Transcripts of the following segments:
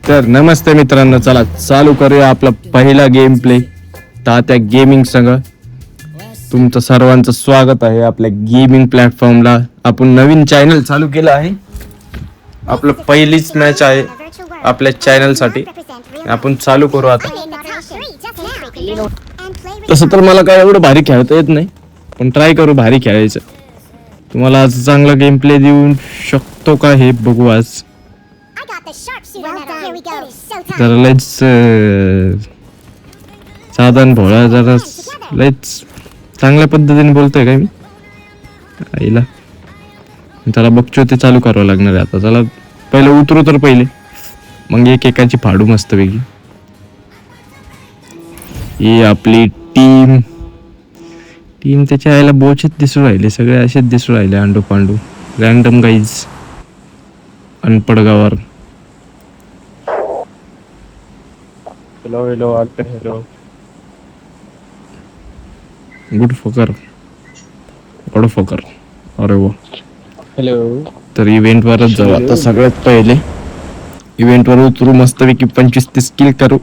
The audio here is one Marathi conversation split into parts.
तर नमस्ते मित्रांनो, चला चालू करूया आपला पहिला गेम प्ले तात्या गेमिंग संघ. तुमचं सर्वांचं स्वागत आहे आपल्या गेमिंग प्लॅटफॉर्मला. आपण नवीन चॅनल चालू केलं आहे. आपलं पहिलीच मॅच आहे आपल्या चॅनल साठी. आपण चालू करू आता. तसं तर मला काय एवढं भारी खेळता येत नाही, पण ट्राय करू भारी खेळायचं. तुम्हाला आज चांगला गेम प्ले देऊ शकतो का हे बघू आज. जरा लयच साधन भोळा, जरा लयच चांगल्या पद्धतीने बोलतोय काय मी आईला. त्याला बघतो ते चालू करावं लागणार आहे आता. चला पहिलं उतरू तर पहिले, मग एकेकाची फाडू मस्त पैकी. ही आपली टीम त्याच्या आईला बोचेच दिसू राहिले, सगळे असेच दिसू राहिले. अंडू पांडू रँडम गाईज अनपडगावर. हेलो हेलो आते हेलो गुड फोकर बड फोकर. अरे वा, हॅलो. तर इव्हेंट वरच जाऊ आता. सगळ्यात पहिले इव्हेंट वर उतरू, मस्तपैकी 25-30 किल करू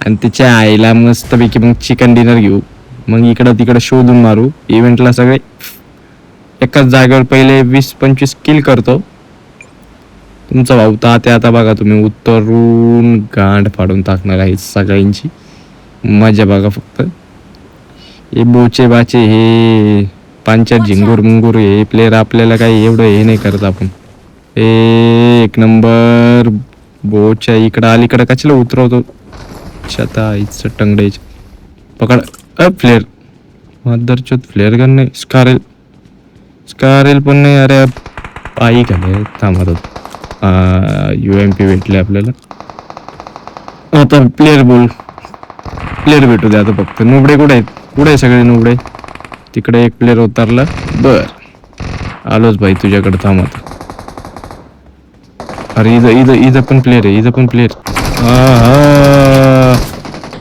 आणि त्याच्या आईला मस्तपैकी मग चिकन डिनर घेऊ. मग इकडं तिकडं शोधून मारू. इव्हेंटला सगळे एकाच जागेवर पहिले 20-25 किल करतो. तुमचा भाऊ तात्या आता बघा तुम्ही उतरून गांड फाडून टाकणार आहे सगळ्यांची. मजा बघा फक्त. हे बोचे बाचे हे पांचात झिंगूर मुंगूर हे प्लेयर आपल्याला काही एवढं हे नाही करत आपण. एक नंबर बोच्या इकडं अलीकडं कशाला उतरवतो. छता इथं टंगड्याची पकड. फ्लेअर मदरचोद फ्लेअर गन नाही. स्कारेल पण नाही. अरे आई घाले थांबत होत. UMP भेटले आपल्याला. आता प्लेअर भेटू दे आता फक्त. नुबडे कुठे आहेत? कुठे आहे सगळे नुबडे? तिकडे एक प्लेअर उतरला. बर आलोच भाई तुझ्याकडे. थांबत. अरे इथं पण प्लेअर आहे. इथं पण प्लेअर.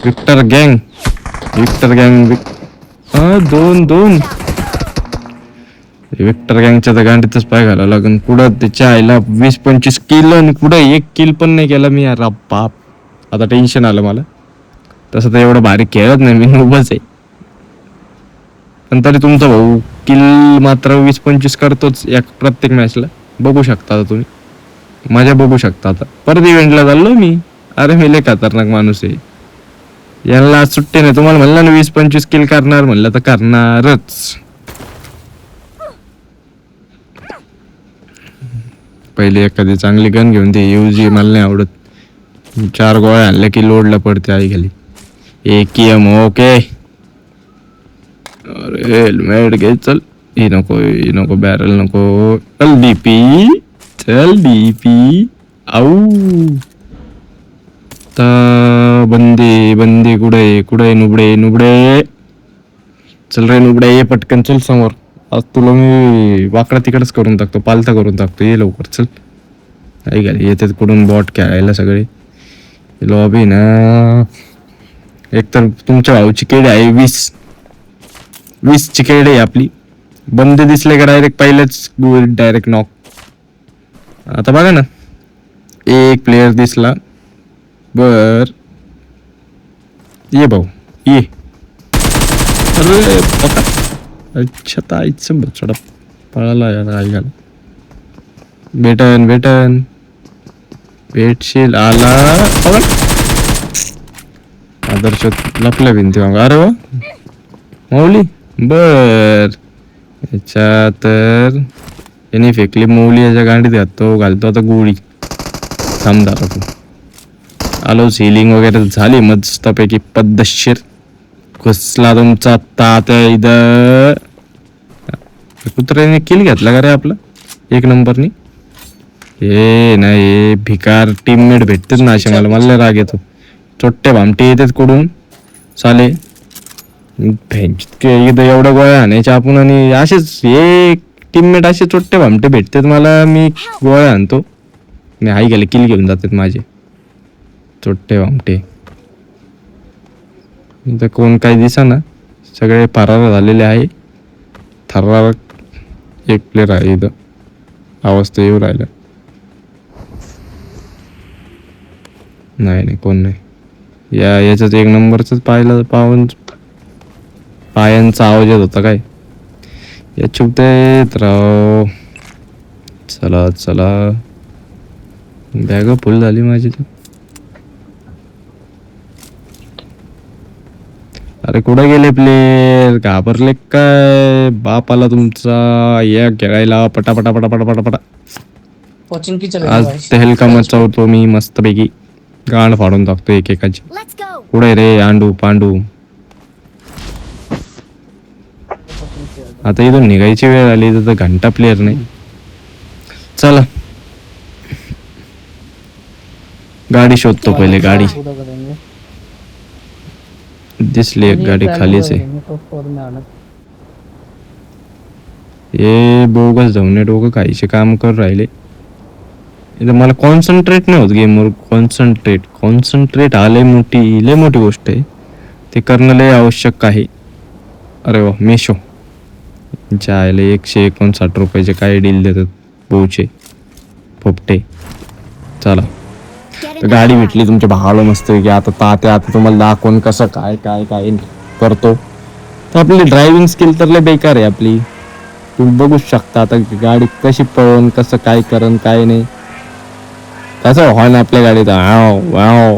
विक्टर गँग दोन विक्टर गँगच्या तर गांडीतच पाय घालावं लागेल. पुढं त्याच्या आईला 20-25 किल आणि पुढं 1 किल पण नाही केला मी. यार बाप, आता टेन्शन आलं मला. तसं तर एवढं भारी खेळत नाही मी, उभंच आहे. पण तरी तुमचा भाऊ किल मात्र 20-25 करतोच एक प्रत्येक मॅचला. बघू शकता आता तुम्ही, मजा बघू शकता. आता परत इव्हेंटला चाललो मी. अरे मी लय खतरनाक माणूस आहे. यांना आज सुट्टी नाही. तुम्हाला म्हणलं ना 20-25 किल करणार, म्हणलं तर करणारच. पहिले एखादी चांगली गन घेऊन दे. UG मला नाही आवडत. 4 गोळ्या आणल्या की लोडला पडते आई खाली. AKM okay. अरे हेल्मेट घे. चल ही नको बॅरल नको. चल DP आऊ. बंदे कुठे नुबडे. चल रे नुबडे, ये पटकन चल समोर. आज तुला मी वाकडा तिकडच करून टाकतो, पालथा करून टाकतो. ये लवकर चल. आई घाली येते कुठून बॉट खेळायला सगळे. लॉबी ना एकतर तुमच्या भाऊची केड आहे 20 ची केड आहे आपली. बंदे दिसले का डायरेक्ट पहिलेच डायरेक्ट नॉक. आता बघा ना, एक प्लेयर दिसला. बर ये भाऊ ये. अरे अच्छा ताईचं बचडा पळाला यार. आई घाल. भेटन भेटशील आला. आदर्श लपल्या भिंती मग. अरे वा मौली. बर याच्या तर याने फेकली मौली. याच्या गांडीत घालतो आता गोळी. थांबदार आपण आलो. सिलिंग वगैरे झाली मस्तपैकी पद्धतशीर. घुसला तुमचा तात्या इथं. कुत्र्याने किल घेतला का रे आपला 1 नंबरनी. हे नाही भिकार टीममेट भेटतेच ना असे. मला राग येतो. छोटे भामटे येतात कुठून साले. इथं एवढ्या गोळ्या आणायच्या आपण आणि असेच एक टीममेट असे छोटे भामटे भेटतात मला. मी गोळ्या आणतो मी आई गेले किल घेऊन जातात माझे छोटे भामटे. इथं कोण काही दिसा ना, सगळे फरार झालेले आहे. थरारक एक प्लेअर आहे इथं. आवाज तर येऊ राहिला. नाही कोण नाही. याच्यात एक नंबरच पायांचा आवाज येत होता काय. या चुकते राव. चला चला, बॅग फुल झाली माझी तर. अरे कुठे गेले प्लेयर, घाबरले काय बापाला तुमचा. या खेळायला पटापटा पटापटा पटापटा. आज तहलका मचावतो मी मस्तपैकी, गांड फाडून टाकतो एकेकाची. कुठे रे आंडू पांडू. आता इथून निघायची वेळ आली तर घंटा प्लेयर नाही. चला गाडी शोधतो पहिले. गाडी दिसली एक गाडी खालीच आहे. हे बोगस जाऊन डोकं काहीचे काम कर राहिले. इथं मला कॉन्सन्ट्रेट नाही होत गेमवर. कॉन्सन्ट्रेट लय मोठी गोष्ट आहे. ते करणं लय आवश्यक आहे. अरे वा मेशो जायला 159 रुपयाचे काय डील देतात पोचे पोपटे. चला गाडी भेटली तुमच्या भावाला मस्त की. आता तुम्हाला दाखवून कसं काय काय काय करतो. तर आपली ड्रायव्हिंग स्किल तर लय बेकार आहे आपली. तुम्ही बघू शकता आता गाडी कशी पळवून कसं काय करण काय नाही. कसं हॉर्न आपल्या गाडीचा वाव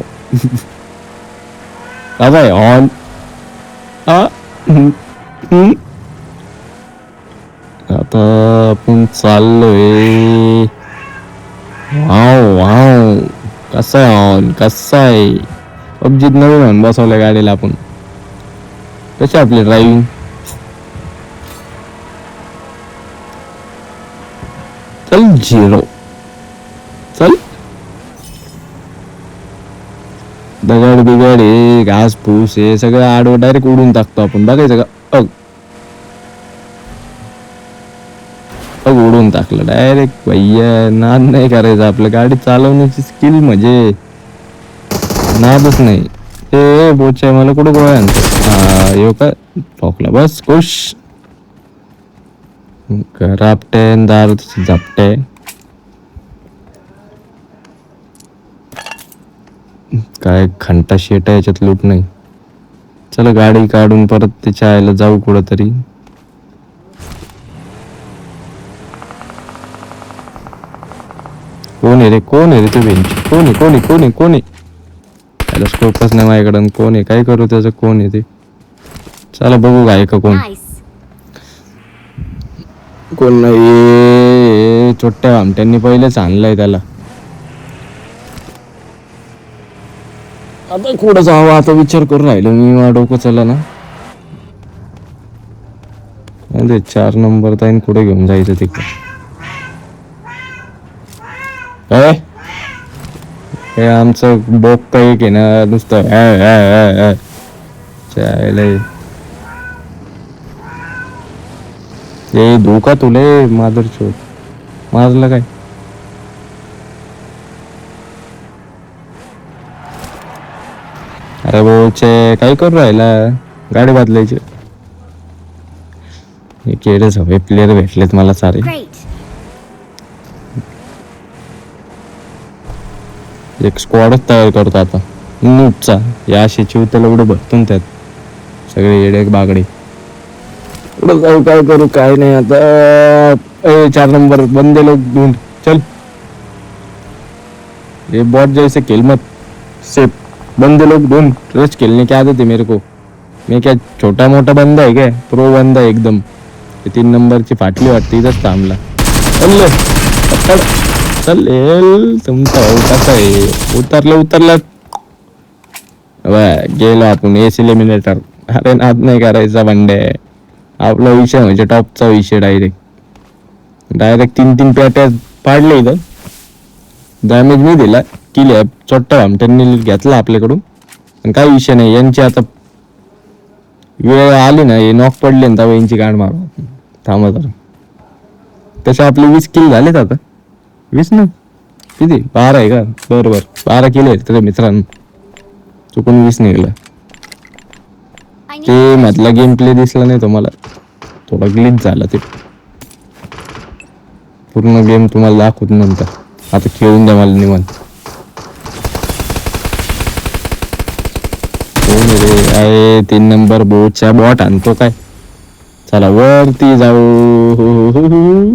कसा आहे हॉर्न. आता आपण चाललोय. वाव कसा आहे हॉर्न कसा आहे. पबजीत नवीन हॉर्न बसवल्या गाडीला आपण. कशी आपली ड्रायव्हिंग. चल 0 चल. दगड बिगड हे घास फूस हे सगळं आडवं डायरेक्ट उडून टाकतो आपण. बघायचं का. उडून टाकलं डायरेक्ट. भैया नाद नाही करायचं. आपलं गाडी चालवण्याची स्किल म्हणजे नादच नाही. ते बोचा मला कुठं गोळ्या आणतो. येऊ का ठोकला बस खुश. रापटे दार झापटे. काय घंटा शेट आहे याच्यात लूट नाही. चला गाडी काढून परत त्याच्या आईला जाऊ कुठं तरी. कोण आहे रे ते बेंच. कोण आहे त्याला स्कोपच नाही माझ्याकडं. कोण आहे काय करू त्याचं. कोण आहे ते. चला बघू काय का कोण नाही. छोट्या आमट्यांनी पहिलेच आणलंय त्याला. आता कुठं जावं आता विचार करून राहिलो मी. डोकं चला ना. 4 नंबर ताईन कुठे घेऊन जायचं तिकडे. हे आमचं बोक काही की ना नुसतं हे धोका तुले माधर चोट मारलं काय. अरे बोचे काय करू राहिला. गाडी बदलायची. केडच हवे प्लेयर भेटलेत मला सारे. एक स्क्वॉडच तयार करतो आता नूटचा. या अशी चिवतेला एवढं भरतून त्यात सगळे येडे बागडे. पुढं जाऊ काय करू काय नाही आता. 4 नंबर बंदे लोग ढूंढ चल. ये बॉट जैसे खेल मत. सिर्फ बंदे लोग ढूंढ. रश खेलने की आदत है मेरे को. मैं क्या छोटा मोठा बंदा है क्या. प्रो बंदा है एकदम. 3 नंबरची फाटली वाटते इथंच थांबला. चल तुमचा भाऊ कसा आहे. उतरलं गेलो आपण. S eliminator. अरे नाद नाही करायचा बंडे. आपला विषय म्हणजे टॉपचा विषय. डायरेक्ट 3 पॅट्या पाडले इथं. डॅमेज मी दिला. किल छोट्या भामट्यांनी घेतला आपल्याकडून. पण काही विषय नाही. यांची आता वेळ आली ना. हे नॉक पडले ना यांची गांड मारू. थांबा जरा. तसे आपले 20 किल झालेत आता. 20 ना किती 12 आहे का. बरोबर 12 किल आहेत तर मित्रांनो. चुकून 20 निघलं. ते मधला गेम प्ले दिसला नाही तुम्हाला. थोडा ग्लिच झाला ते. पूर्ण गेम तुम्हाला दाखवत नंतर. आता खेळून द्या मला निवांत. आहे 3 नंबर बोटच्या बॉट आणतो काय. चला वरती जाऊ.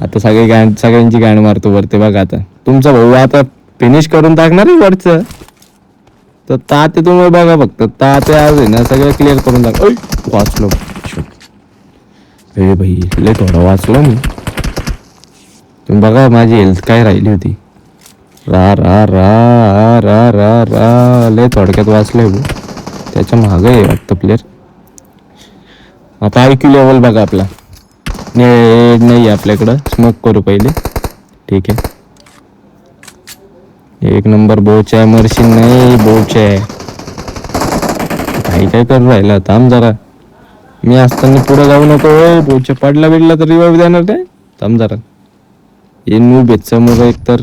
आता सगळ्यांची गाण मारतो वरती बघा. आता तुमचा भाऊ आता फिनिश करून टाकणार आहे वरचं. तर ताते तुम्ही बघा फक्त. ताते आज आहे ना सगळं क्लिअर करून टाक. वाचलो हे भाई लय थोडा वाचलो मी. तुम्ही बघा माझी हेल्थ काय राहिली होती. रा रा रा रा रा रा लय थोडक्यात वाचलंय भाऊ. त्याच्या मागं आहे वाटतं प्लेअर. आता IQ लेवल बघा आपला नाही आपल्याकडं. स्मोक करू पहिले. ठीक आहे 1 नंबर बोच आहे. मर्शी नाही बोच आहे. काय करू राहिला. थांब जरा. मी असताना पुढे जाऊ नको. बोच पडला बिडला तर रिवाइव देणार नाही. थांब जरा. हे नूब आहेत समोर एकतर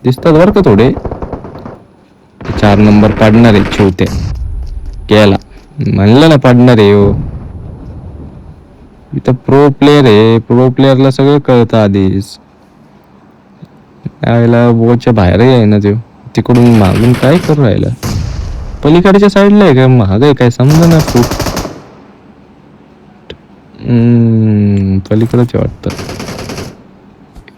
दिसतात बरं का थोडे. 4 नंबर पाडणार आहे शेवटे. गेला म्हणलं ना पाडणार आहे. हो इथं प्रो प्लेअर आहे. प्रो प्लेअरला सगळं कळतं आधीच. यायला बोच्या बाहेरही आहे ना. तो तिकडून मागून काय करू राहिला. पलीकडच्या साईडला आहे का महाग आहे काय समजा ना. खूप पलीकडच वाटतं.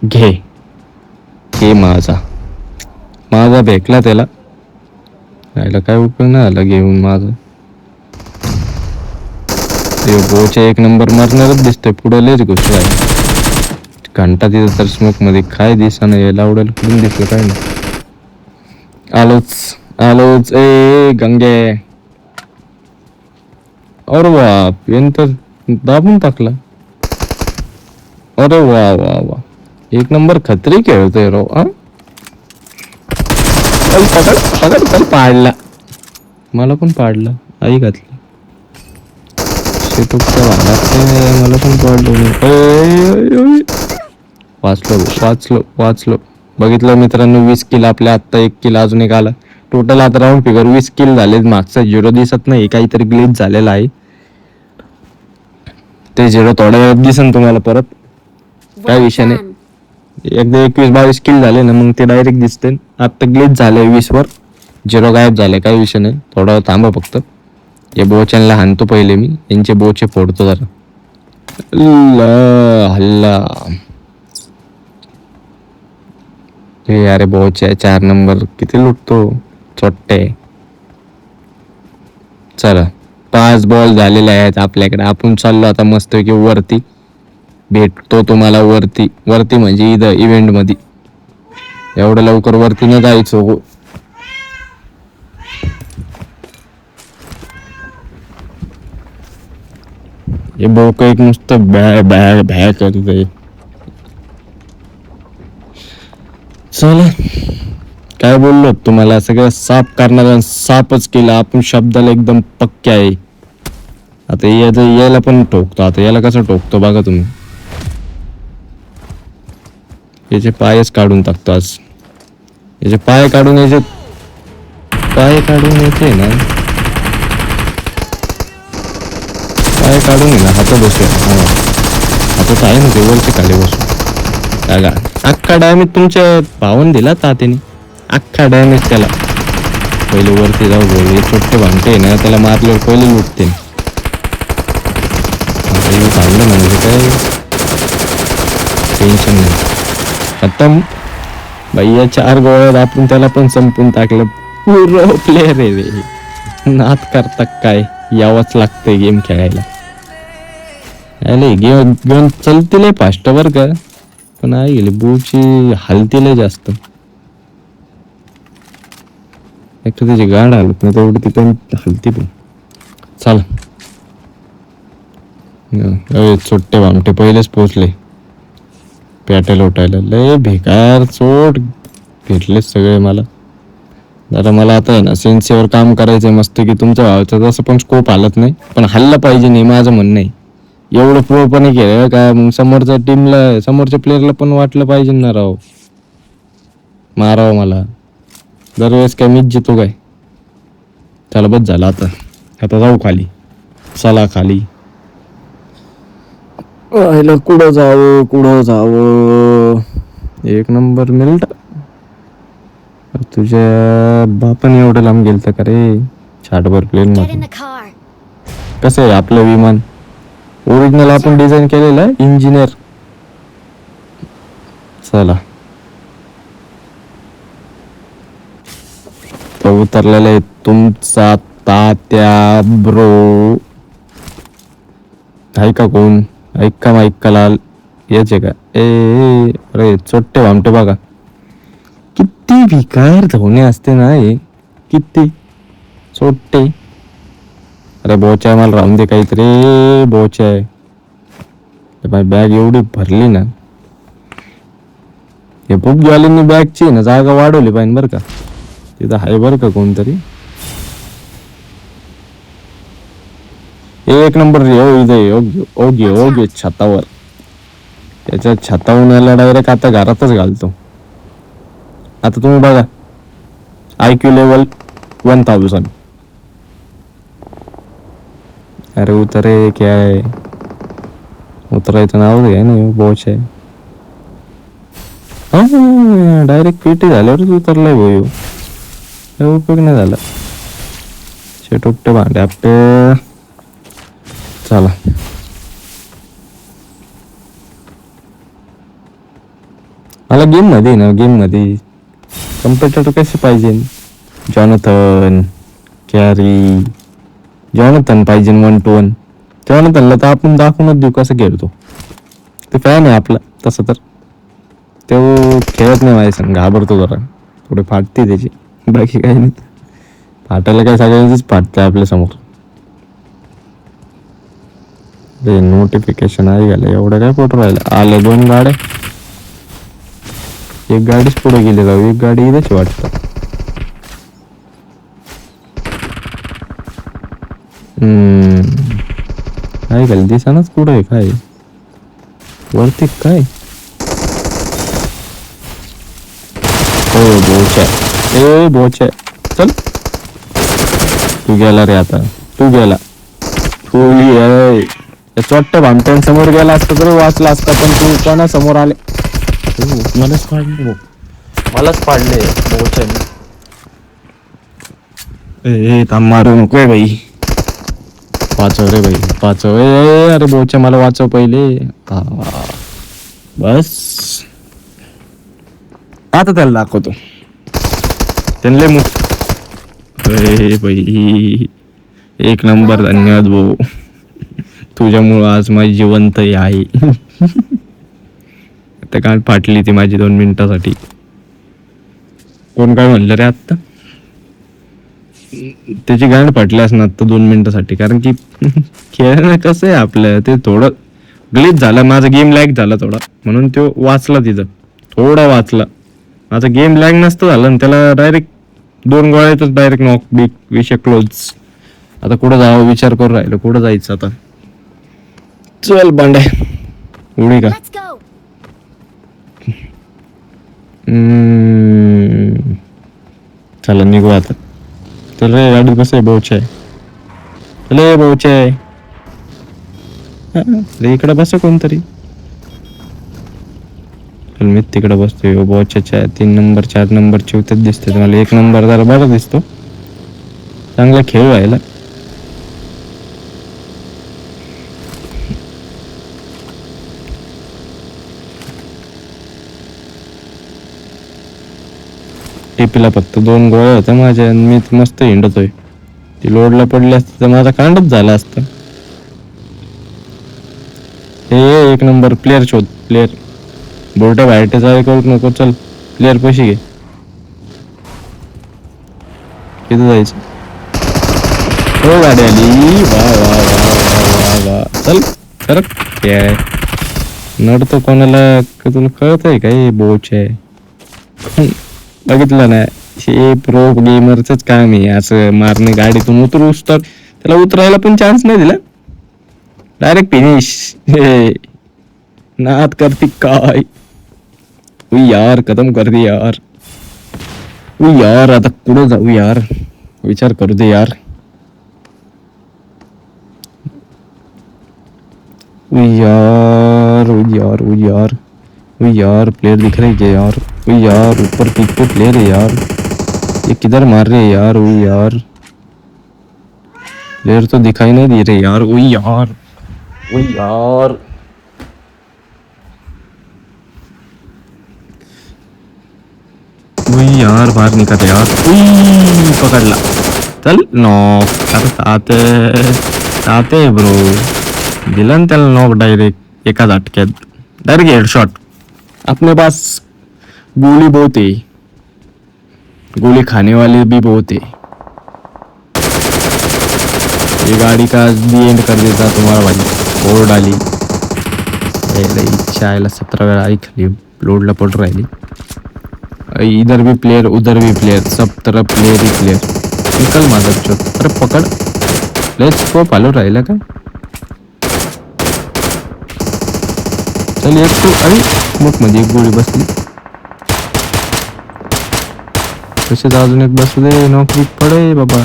घे माझा भेटला त्याला. यायला काय उपयोग नाही आला घेऊन माझा. ते बोच्या 1 नंबर मारणारच दिसतोय. पुढे लयच गोष्ट आहे. घंटा तिथं तर स्मोक मध्ये काय दिसना. यायला आवडेल कुठून दिसलं काय नाही. आलोच ए गंगे. अरे बाप तर दाबून टाकला. अरे वा वा वा 1 नंबर खत्री खेळतोय राव. पकड पाडला. मला पण पाडला. आई घातली शेतूच्या भागात. मला पण पाडलं. वाचलो. बघितलं मित्रांनो 20 किल आपल्या. आत्ता 1 किल अजून एक आला. टोटल आता राऊंड फिगर 20 किल झाले. मागचा 0 दिसत नाही. काहीतरी ग्लिच झालेला आहे. ते 0 थोड्या वेळात दिसन तुम्हाला परत. काय विषय नाही. एकदा 21-22 किल झाले ना मग ते डायरेक्ट दिसते. आता ग्लिच झालंय 20 वर. 0 गायब झाले. काही विषय नाही. थोडा थांबा फक्त. या बोचांना हाणतो पहिले मी. यांचे बोचे फोडतो जरा. हल्ला हे अरे बोचे 4 नंबर किती लुटतो छोटे. चला 5 बॉल झालेले आहेत आपल्याकडे. आपण चाललो आता मस्त की वरती. भेटतो तुम्हाला वरती म्हणजे इथं इव्हेंट मध्ये. एवढं लवकर वरती न जायचो. हे बोक एक नुसतं भॅ करत आहे. चला काय बोललो तुम्हाला. सगळं साफ करणारा साफच केला आपण. शब्दाला एकदम पक्के आहे. आता याला पण ठोकतो. आता याला कसं ठोकतो बघा तुम्ही. याचे पायच काढून टाकतो आज. याचे पाय काढून याचे ना. पाय काढून ना हात बसूया. हातात आहे ना ते वरचे खाली बसून. का अख्खा डॅमेज तुमच्या भावाने दिला तात्याने. अख्खा डॅमेज त्याला. पहिले वरती जाऊ हे छोटे भांडते ना. त्याला मारल्यावर पहिले लुटते. आता येऊ काढलं म्हणजे काय टेन्शन नाही. खतम भैया. 4 गोळ्यात आपण त्याला पण संपून टाकलं. पूर्ण प्लेअर आहे रे. नाद करता काय. यावंच लागतंय गेम खेळायला. गेम चलतील फास्ट बर का. पण आई गेली बूची हलतील जास्त. एक तर त्याची गाड हलत नाही तेवढी ती पण हलती पण. चला छोटे भामटे पहिलेच पोचले पॅटेल उठायला. लय बेकार चोट भेटले सगळे मला. जरा मला आता आहे ना सेन्सीवर काम करायचंय मस्त की. तुमच्या भावाचा तसं पण स्कोप हालत नाही पण हल्ला पाहिजे नाही माझं म्हणणं आहे. एवढं प्रोपणे केलं का मग समोरच्या टीमला समोरच्या प्लेअरला पण वाटलं पाहिजे ना राव मारावं मला. दरवेळेस काय मीच जितो काय. चला बस झालं आता जाऊ खाली. चला खाली. कुठं जावं 1 नंबर मिल्ट. तुझ्या बापाने एवढं लांब गेलतं का रे चार्टवर प्लेन Get in मध्ये? the car. कसं आहे आपलं विमान ओरिजिनल आपण डिझाईन केलेलं आहे इंजिनियर. चला तो उतरलेला आहे तुमचा तात्या ब्रो. आहे का कोण? ऐका माईक का लाल याचे का? अरे चोट्टे भामटे बघा किती भिकार धवणे असते ना हे, किती चोट्टे. अरे बोचा मला राहून दे काहीतरी बोचा आहे. माझी बॅग एवढी भरली ना, हे बुकवाल्यांनी बॅगची ना जागा वाढवली पाहिजे बरं का. तिथं आहे बरं का कोणतरी. एक नंबर ओगे ओगे छतावर. त्याच्या छतावून याला डायरेक्ट आता घरातच घालतो. आता तुम्ही बघा IQ लेवल 1000. अरे उतरे क्या आहे, उतरायचं नाव आहे ना बोच आहे. हा डायरेक्ट पेटी झाल्यावरच उतरलाय भाऊ. उपयोग नाही झाला. शेटोपटे भांडे आपटे. चला मला गेम मध्ये कम्प्युटर कसे पाहिजे. जॉनथन कॅरी जॉनथन पाहिजे 1 to 1. जॉनथनला तर आपण दाखवूनच देऊ कसं खेळतो. ते फॅन आहे आपला तसं तर. तो खेळत नाही माझ्या संग, घाबरतो जरा. थोडी फाटते त्याची, बाकी काही नाही. फाटायला काय सगळ्यांचीच फाटते आपल्या समोर. नोटिफिकेशन आहे गेलं एवढं काय फोटो राहिलं. आले 2 गाड्या. एक गाडीच पुढे गेली जाऊ, एक गाडी इथेच वाटतं. काय गेलं दिसानाच कुठं आहे काय वरती काय. हो बोच आहे चल. तू गेला रे आता, तू गेला. चोट्ट भामट्यांसमोर गेला असता तर वाचला असता, पण तू कोणा समोर आले. मलाच पाडले बोचाने. थांब मारू नको बाई. वाचव रे बाई वाचव. अरे बोचा मला वाचव पहिले. बस आता त्याला दाखवतो. त्यांना बाई एक नंबर. धन्यवाद भाऊ, तुझ्यामुळं आज माझी जिवंत आहे. आता काय फाटली ती माझी 2 मिनिटासाठी. कोण काय म्हणलं रे आत्ता? त्याची गांड फाटली असणार आता 2 मिनिटासाठी. कारण की खेळणं कसं आहे आपलं, ते थोडं ग्लिच झालं. माझा गेम लॅग झाला थोडा, म्हणून तो वाचला तिथं. थोडा वाचला. माझा गेम लॅग नसतं झालं आणि त्याला डायरेक्ट 2 गोळ्यातच डायरेक्ट नॉक बिक विषय क्लोज. आता कुठं जावं विचार करून राहिलो, कुठं जायचं आता. चल बांड्या उडी का. Let's go. चला निघू आता. चल रे गाडीत कसं आहे बोच आहे. चले बोच आहे रे. इकडे बस कोणतरी. मी तिकडे बसतोय. बोच्या 3 नंबर 4 नंबर चौथ्यात दिसते मला. 1 नंबर जरा बरा दिसतो. चांगला खेळ व्हायला. टीपीला फक्त 2 गोळ्या होत्या माझ्या आणि मी मस्त हिंडतोय. ती लोडला पडली असती तर माझा कांडच झाला असता. हे 1 नंबर प्लेअर शोध. प्लेअर बोलटा बाहेरटे जावे करू नको. चल प्लेअर पैसे घे. किती जायचं. हो गाडी आली. वा वा वा वा वा वा. चल सर काय नडतो कोणाला. तुला कळत आहे काय बोच आहे. बघितलं ना, हे प्रो गेमरच काम आहे असं मारणे. गाडीतून उतरूस तर त्याला उतरायला पण चान्स नाही दिला. Direct finish. नाद करती काय यार. खतम कर दे यार. यार आता कुठं जाऊ यार, विचार करू दे यार. यार यार यार यार प्लेयर दिख रहे हैं यार. यार ऊपर पीक पे प्लेयर है यार. ये किधर मार रहे हैं यार? वही यार, प्लेयर तो दिखाई नहीं दे रहे यार। वही यार, वही यार, वही यार, बाहर निकल यार। उई, पकडला, चल नॉक। अरे ताते ताते ब्रो, दिला ना त्याला नॉक डायरेक्ट एका झटक्यात, डायरेक्ट हेडशॉट। अपने पास गोली बहुत है, गोली खाने वाले भी बहुत है। ये गाड़ी का भी एंड कर देता तुम्हारा भाई, और डाली चायला 17 वेळा आई खाली लोडला पड राहिली। इधर भी प्लेयर, उधर भी प्लेयर, सब तरफ प्लेयर ही प्लेयर। निकल माझा चोट, अरे पकड, लेट्स गो। पालो राहिला का? चल एक तो, अरे मग मध्ये एक गोळी बसली, तसेच अजून एक बसू दे, नौकरी पडे बाबा।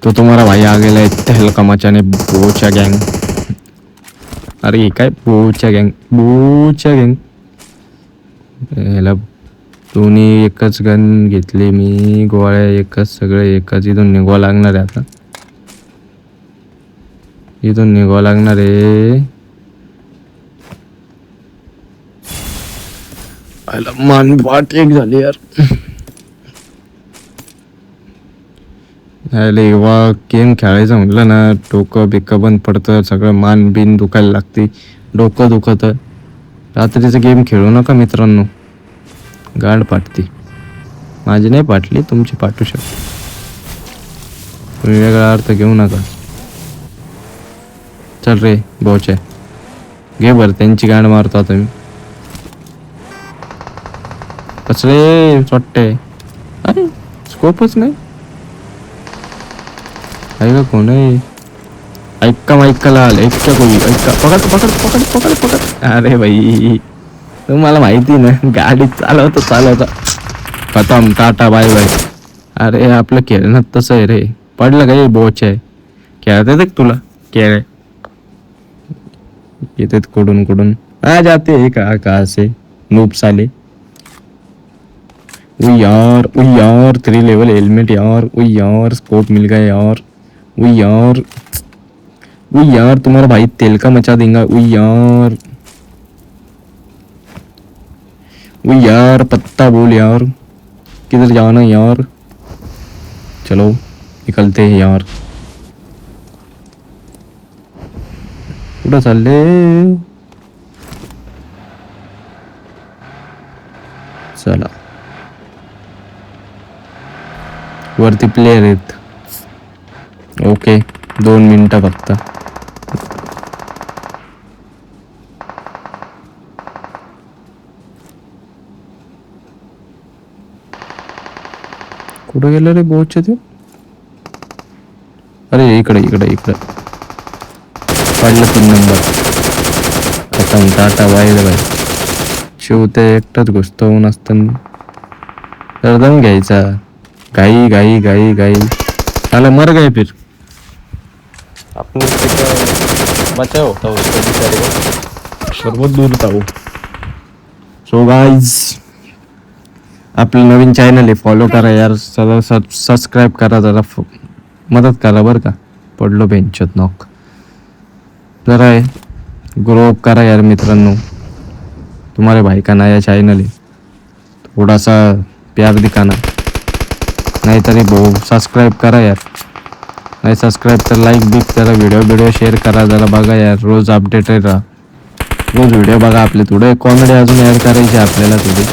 तो तुम्हारा भाई आ गेला तहलका मचाने, बोचा गँग। अरे काय बोचा गँग, बोचा गँग। याला दोन्ही एकच गन घेतले मी, गोळ्या एकच, सगळे एकच। इथून निघावं लागणार आहे आता, इथून निघावं लागणार आहे। मान वाट एक झाली यार। जेव्हा गेम खेळायचं म्हटलं ना, डोकं बिकं बंद पडतं, सगळं मान बिन दुखायला लागते, डोकं दुखत। रात्रीचं गेम खेळू नका मित्रांनो, गाड पाटते। माझी नाही पाटली, तुमची पाठवू शकते, तुम्ही वेगळा अर्थ घेऊ नका। चल रे बोचे, घे बर त्यांची गांड मारतो आता मी। कसले चोट्टे, अरे स्कोपच नाही आहे का? कोण आहे? ऐका माईका लाल, ऐका कोणी, ऐका, पकड पकड पकड पकड पकड। अरे भाई तुम्हाला माहिती ना, गाडी चालवता खतम, टाटा बाय बाय। अरे आपलं खेळणं तसं आहे रे, पडलं काही बोच आहे, खेळता येते तुला? खेळ येते कुडून कुडून आ जाते का कहाँ से नूब साले। वो यार 3 लेवल हेलमेट यार, वो यार स्कोप मिल गया यार, वो यार तुम्हारा भाई तेल का मचा देगा। वो यार पत्ता बोल यार, किधर जाना यार? चलो निकलते हैं यार। कुठं चालले? चला, वरती प्लेयर आहेत। ओके 2 मिनिटं फक्त। कुठं गेलं रे बोच ते? अरे इकडे इकडे इकडे पडलं, 3 नंबर खतम, टाटा बाय बाय। शिवते एकटाच घुसतो नसताना, दम घ्यायचा, गाई गाई गाई गाई, साला मर गए फिर। अपने बचा होता उसको बेचारे को, बहुत दूर था वो। सो गाइज, आपलं नवीन चॅनल आहे, फॉलो करा यार, सगळं सबस्क्राईब करा, जरा मदत करा बरं का। पडलो बेंचत नॉक, जरा ग्रो अप करा यार मित्रांनो। तुम्हारे भाई का नया चैनल है, थोड़ा सा प्यार दिखाना, नहीं तरी भाऊ सब्सक्राइब करा यार, नहीं सब्सक्राइब तर लाईक बिक, जरा व्हिडिओ शेअर करा, जरा बघा यार, रोज अपडेटेड राहा, रोज व्हिडिओ बघा आपले। थोडे कॉमेडी अजून ॲड करायचे आपल्याला, थोडी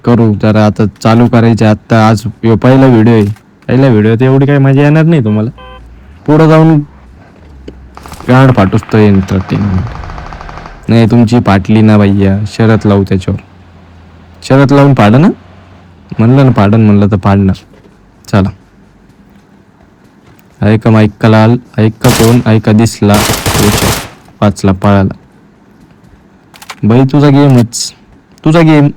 करू जरा, आता चालू करायचे। आत्ता आज पहिला व्हिडिओ आहे, पहिल्या व्हिडिओत एवढी काही मजा येणार नाही तुम्हाला, पुढं जाऊन गाड फाटूसतो एंटरटेनमेंट। नाही तुमची पाटली ना भैया, शरत लावू त्याच्यावर, शरत लावून पाडा ना, म्हणलं ना पाडन, म्हणलं तर पाडणार। चला, ऐका माईका लाल, ऐका कोण, ऐका दिसला 5ला पळाला बाई, तुझा गेमच, तुझा गेम।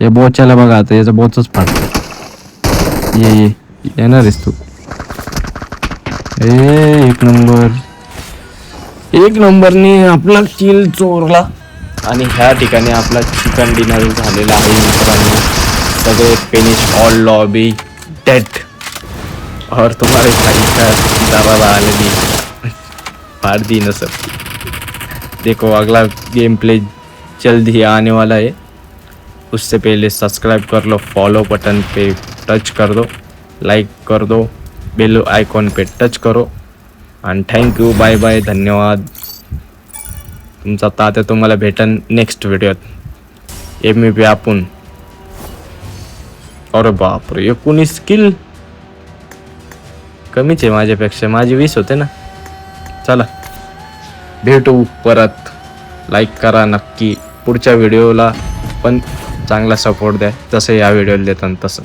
या बोच्याला बघा आता, याचा बोचच फाटतो। ये येणार आहेस तू? एक नंबरने आपला किल चोरला, आणि ह्या ठिकाणी आपला चिकन डिनर झालेला आहे मित्रांनो। सगळे फिनिश ऑल लॉबी डेड और तुम्हारे भाई का दर्रा आलमी फाड़ दी न सब। देखो अगला गेम प्ले जल्द ही आने वाला है, उससे पहले सब्सक्राइब कर लो, फॉलो बटन पे टच कर दो, लाइक कर दो, बेल आइकॉन पे टच करो आणि थँक्यू, बाय बाय, धन्यवाद. तुमचा तात्या तुम्हाला भेटन नेक्स्ट व्हिडिओत. MVP आपण. अरे बापरे 19 स्किल कमीच आहे माझ्यापेक्षा, माझी 20 होते ना. चला भेटू परत. लाईक करा नक्की. पुढच्या व्हिडिओला पण चांगला सपोर्ट द्या, जसं या व्हिडिओला देतात तसं.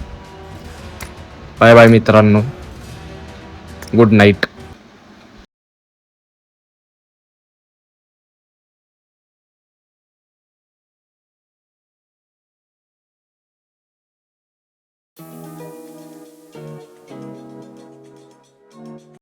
बाय बाय मित्रांनो, गुड नाईट.